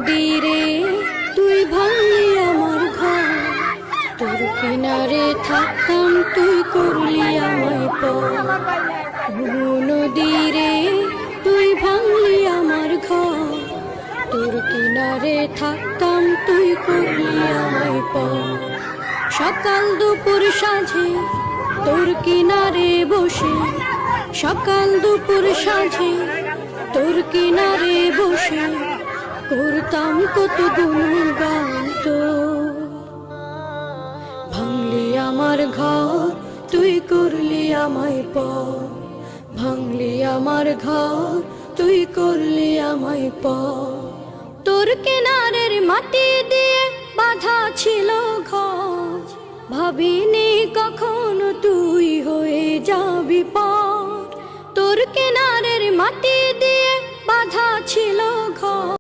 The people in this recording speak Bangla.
নদীরে তুই ভাঙলি আমার ঘর, তোর কিনারে থাকতাম তুই করলি আমায় পর। নদীরে তুই ভাঙলি আমার ঘর, তোর কিনারে থাকতাম তুই করলি আমায় পর। সকাল দুপুর সাঁঝে তোর কিনারে বসে, সকাল দুপুর সাঁঝে তোর কিনারে বসে করতাম কত গুণগান তোর। ভাঙলি আমার ঘর তুই করলি আমায় পর, ভাঙলি আমার ঘর তুই করলি আমায় পর। তোর কিনারের মাটি দিয়ে বাঁধা ছিল ঘর, ভাবিনি কখনো তুই হয়ে যাবি পার। তোর কিনারের মাটি দিয়ে বাঁধা ছিল ঘর।